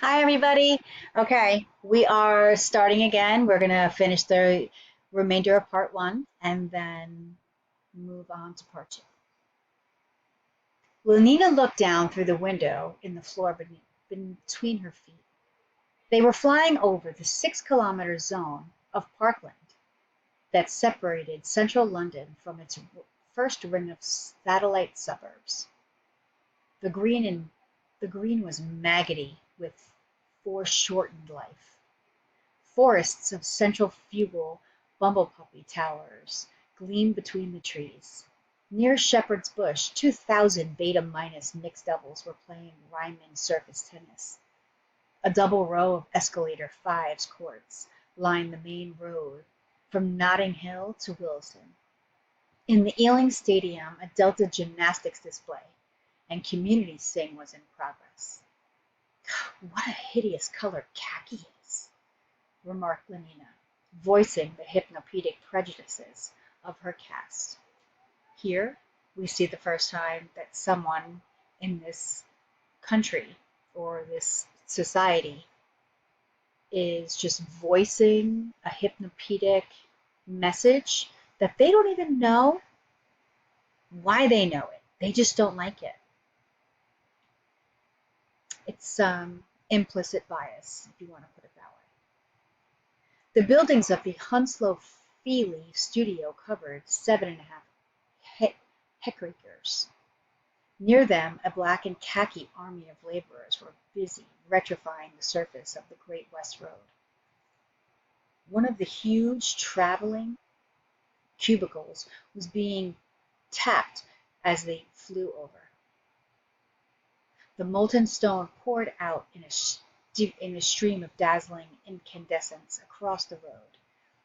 Hi, everybody. Okay, we are starting again. We're going to finish the remainder of part one and then move on to part two. Lenina looked down through the window in the floor between her feet. They were flying over the 6 kilometer zone of parkland that separated central London from its first ring of satellite suburbs. The green was maggoty with foreshortened life. Forests of centrifugal bumblebee towers gleamed between the trees. Near Shepherd's Bush, 2,000 beta-minus mixed doubles were playing Ryman surface tennis. A double row of escalator fives courts lined the main road from Notting Hill to Willesden. In the Ealing Stadium, a Delta gymnastics display and community sing was in progress. What a hideous color khaki is, remarked Lenina, voicing the hypnopedic prejudices of her caste. Here, we see the first time that someone in this country or this society is just voicing a hypnopedic message that they don't even know why they know it. They just don't like it. It's implicit bias, if you want to put it that way. The buildings of the Hounslow Feely studio covered 7.5 hectares. Near them, a black and khaki army of laborers were busy retrofying the surface of the Great West Road. One of the huge traveling cubicles was being tapped as they flew over. The molten stone poured out in a stream of dazzling incandescence across the road,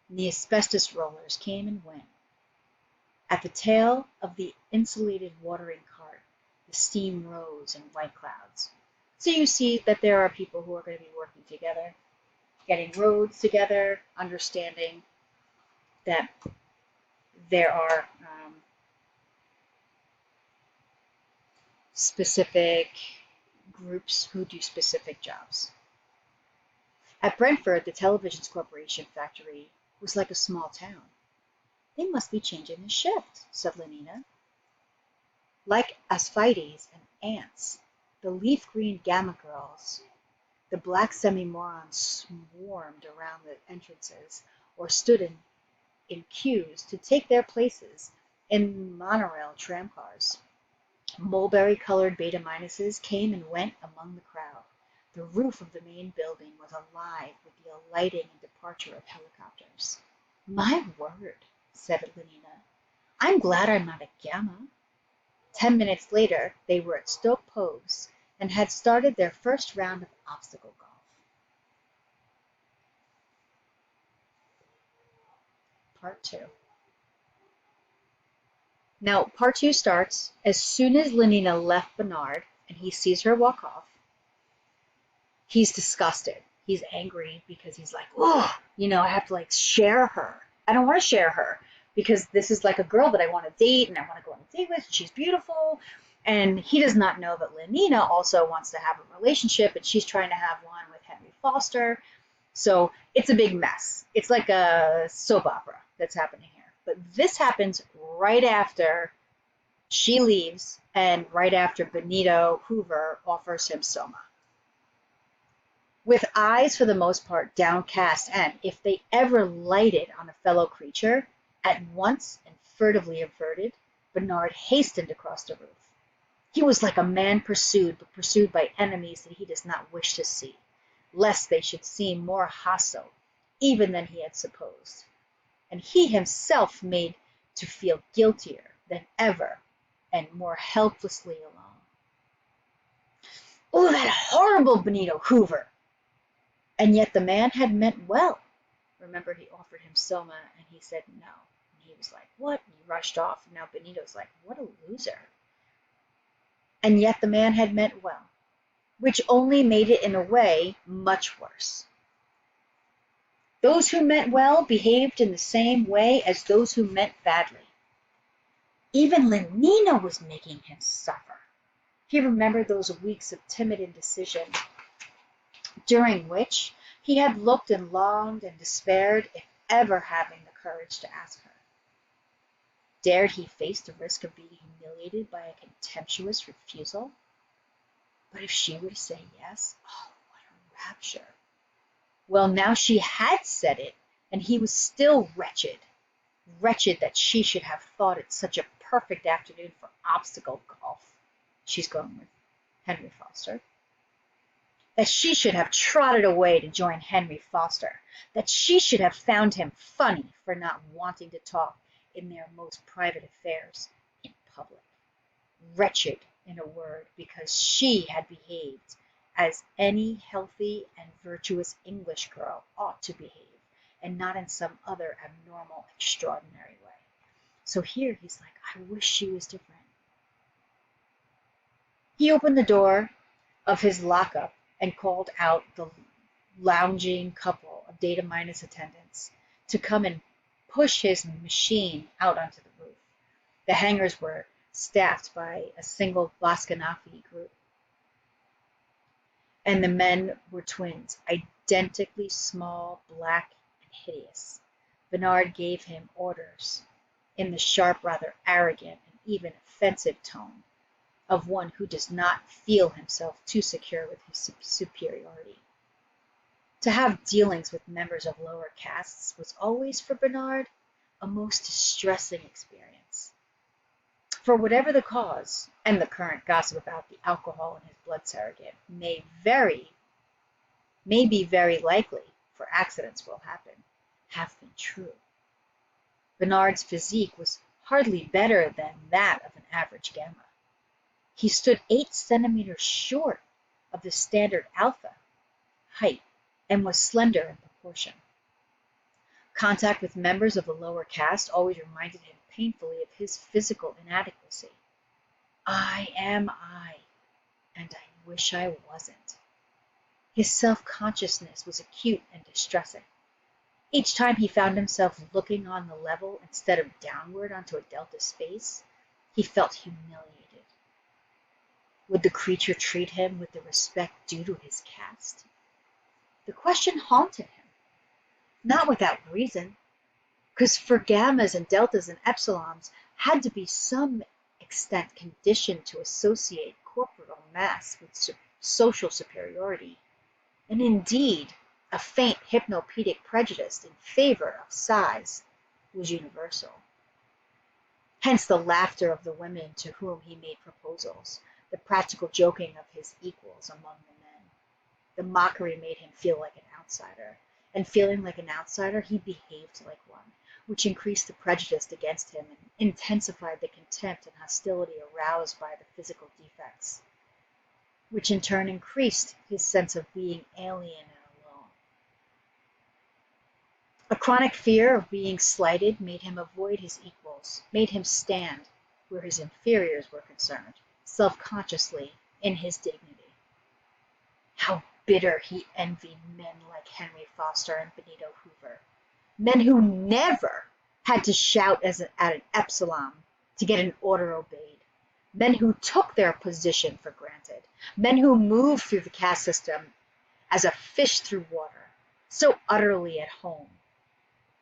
and the asbestos rollers came and went. At the tail of the insulated watering cart, the steam rose in white clouds. So you see that there are people who are going to be working together, getting roads together, understanding that there are specific groups who do specific jobs. At Brentford, the Televisions Corporation factory was like a small town. They must be changing the shift, said Lenina. Like asphides and ants, the leaf-green gamma girls, the black semi-morons swarmed around the entrances or stood in queues to take their places in monorail tramcars. Mulberry-colored beta-minuses came and went among the crowd. The roof of the main building was alive with the alighting and departure of helicopters. My word, said Lenina. I'm glad I'm not a gamma. 10 minutes later, they were at Stoke Poges and had started their first round of obstacle golf. Part 2. Now, part 2 starts as soon as Lenina left Bernard and he sees her walk off. He's disgusted. He's angry because he's like, oh, I have to share her. I don't want to share her because this is like a girl that I want to date and I want to go on a date with. She's beautiful. And he does not know that Lenina also wants to have a relationship and she's trying to have one with Henry Foster. So it's a big mess. It's like a soap opera that's happening here. But this happens right after she leaves and right after Benito Hoover offers him Soma. With eyes for the most part downcast and, if they ever lighted on a fellow creature, at once and furtively averted, Bernard hastened across the roof. He was like a man pursued, but pursued by enemies that he does not wish to see, lest they should seem more hostile even than he had supposed, and he himself made to feel guiltier than ever and more helplessly alone. Oh, that horrible Benito Hoover! And yet the man had meant well. Remember, he offered him Soma, and he said no. And he was like, what? And he rushed off. And now Benito's like, what a loser. And yet the man had meant well, which only made it, in a way, much worse. Those who meant well behaved in the same way as those who meant badly. Even Lenina was making him suffer. He remembered those weeks of timid indecision during which he had looked and longed and despaired if ever having the courage to ask her. Dared he face the risk of being humiliated by a contemptuous refusal? But if she were to say yes, oh, what a rapture! Well, now she had said it, and he was still wretched. Wretched that she should have thought it such a perfect afternoon for obstacle golf. She's going with Henry Foster. That she should have trotted away to join Henry Foster. That she should have found him funny for not wanting to talk in their most private affairs in public. Wretched, in a word, because she had behaved as any healthy and virtuous English girl ought to behave, and not in some other abnormal, extraordinary way. So here he's like, I wish she was different. He opened the door of his lockup and called out the lounging couple of Data Minus attendants to come and push his machine out onto the roof. The hangars were staffed by a single Boscanofi group, and the men were twins, identically small, black, and hideous. Bernard gave him orders in the sharp, rather arrogant, and even offensive tone of one who does not feel himself too secure with his superiority. To have dealings with members of lower castes was always, for Bernard, a most distressing experience. For whatever the cause, and the current gossip about the alcohol in his blood surrogate may be very likely, for accidents will happen, have been true. Bernard's physique was hardly better than that of an average gamma. He stood 8 centimeters short of the standard alpha height and was slender in proportion. Contact with members of the lower caste always reminded him painfully of his physical inadequacy. I am I, and I wish I wasn't. His self-consciousness was acute and distressing. Each time he found himself looking on the level instead of downward onto a delta space, he felt humiliated. Would the creature treat him with the respect due to his caste? The question haunted him, not without reason, because for gammas and deltas and epsilons had to be some extent conditioned to associate corporeal mass with social superiority, and indeed a faint hypnopedic prejudice in favor of size was universal. Hence the laughter of the women to whom he made proposals, the practical joking of his equals among the men. The mockery made him feel like an outsider, and feeling like an outsider, he behaved like one, which increased the prejudice against him and intensified the contempt and hostility aroused by the physical defects, which in turn increased his sense of being alien and alone. A chronic fear of being slighted made him avoid his equals, made him stand, where his inferiors were concerned, self-consciously in his dignity. How bitter he envied men like Henry Foster and Benito Hoover, men who never had to shout at an epsilon to get an order obeyed, men who took their position for granted, men who moved through the caste system as a fish through water, so utterly at home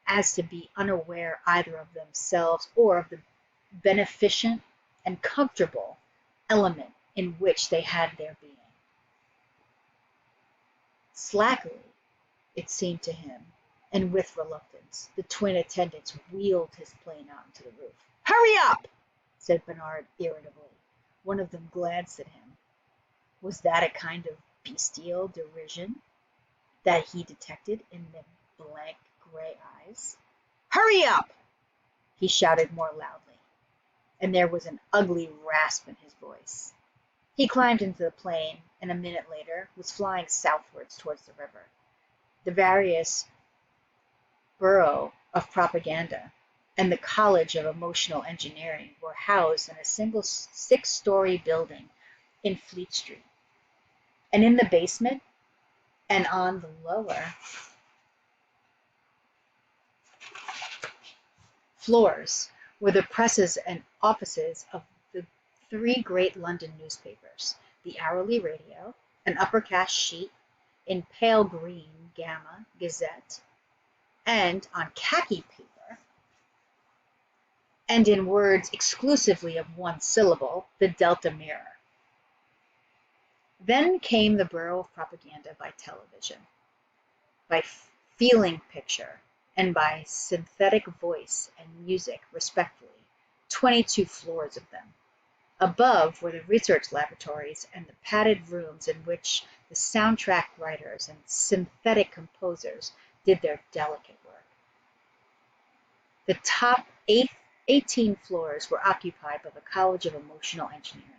as to be unaware either of themselves or of the beneficent and comfortable element in which they had their being. Slackly, it seemed to him, and with reluctance, the twin attendants wheeled his plane out into the roof. "Hurry up!" said Bernard irritably. One of them glanced at him. Was that a kind of bestial derision that he detected in the blank gray eyes? "Hurry up!" he shouted more loudly, and there was an ugly rasp in his voice. He climbed into the plane, and a minute later was flying southwards towards the river. The various Bureau of Propaganda and the College of Emotional Engineering were housed in a single 6-story building in Fleet Street. And in the basement and on the lower floors were the presses and offices of the 3 great London newspapers, the Hourly Radio, an upper caste sheet, in pale green Gamma Gazette and on khaki paper, and in words exclusively of one syllable, the Delta Mirror. Then came the borough of propaganda by television, by feeling picture, and by synthetic voice and music, respectively, 22 floors of them. Above were the research laboratories and the padded rooms in which the soundtrack writers and synthetic composers did their delicate work. The top 18 floors were occupied by the College of Emotional Engineering.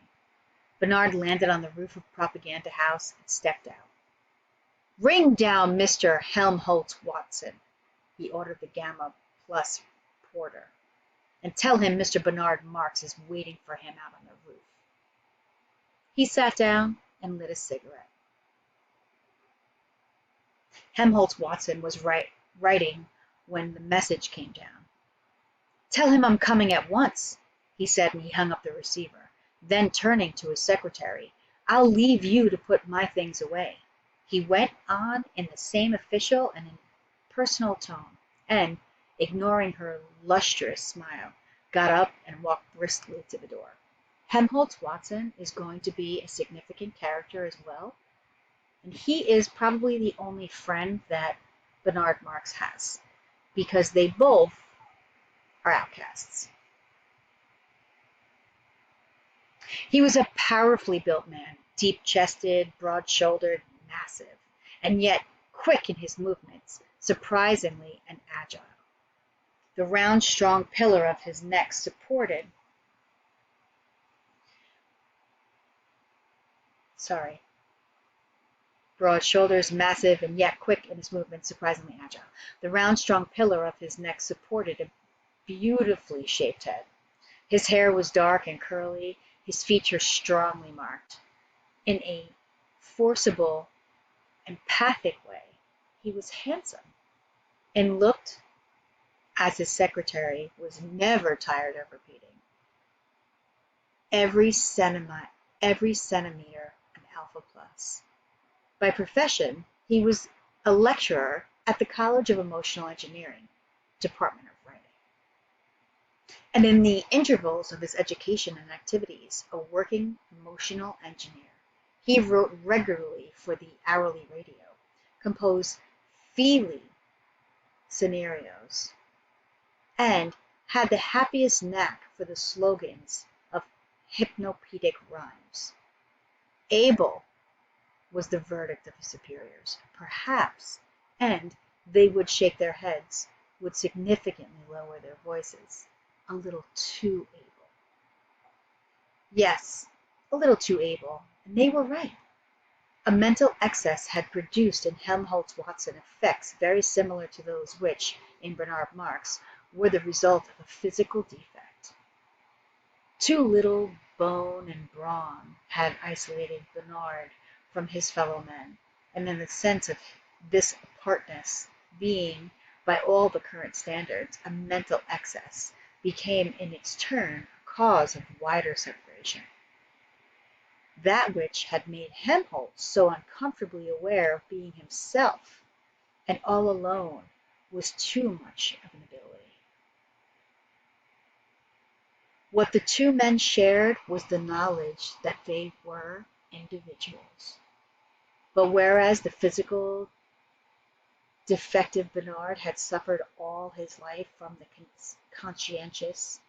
Bernard landed on the roof of Propaganda House and stepped out. "Ring down Mr. Helmholtz Watson," he ordered the Gamma Plus porter, "and tell him Mr. Bernard Marx is waiting for him out on the roof." He sat down and lit a cigarette. Helmholtz Watson was writing when the message came down. "Tell him I'm coming at once," he said, and he hung up the receiver. Then, turning to his secretary, "I'll leave you to put my things away." He went on in the same official and impersonal tone, and, ignoring her lustrous smile, got up and walked briskly to the door. Helmholtz Watson is going to be a significant character as well, and he is probably the only friend that Bernard Marx has, because they both are outcasts. He was a powerfully built man, deep-chested, broad-shouldered, massive, and yet quick in his movements, surprisingly and agile. The round, strong pillar of his neck supported broad shoulders, massive, and yet quick in his movements, surprisingly agile. The round, strong pillar of his neck supported a beautifully shaped head. His hair was dark and curly, his features strongly marked. In a forcible, empathic way, he was handsome, and looked, as his secretary was never tired of repeating, every centimeter an alpha plus. By profession, he was a lecturer at the College of Emotional Engineering, Department of Writing. And in the intervals of his education and activities, a working emotional engineer. He wrote regularly for the hourly radio, composed feely scenarios, and had the happiest knack for the slogans of hypnopedic rhymes. Able was the verdict of his superiors, perhaps, and they would shake their heads, would significantly lower their voices. A little too able. Yes, a little too able, and they were right. A mental excess had produced in Helmholtz Watson effects very similar to those which, in Bernard Marx, were the result of a physical defect. Too little bone and brawn had isolated Bernard from his fellow men, and then the sense of this apartness being, by all the current standards, a mental excess, became in its turn a cause of wider separation. That which had made Helmholtz so uncomfortably aware of being himself and all alone was too much of an ability. What the two men shared was the knowledge that they were individuals. But whereas the physical defective Bernard had suffered all his life from the consciousness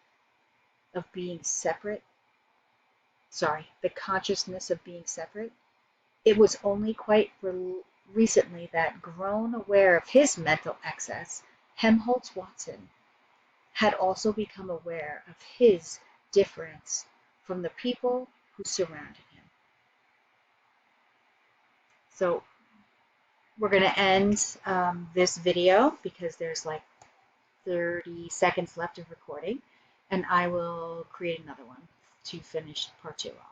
of being separate, it was only quite recently that, grown aware of his mental excess, Helmholtz Watson had also become aware of his difference from the people who surrounded him. So we're going to end this video because there's like 30 seconds left of recording, and I will create another one to finish part 2 off.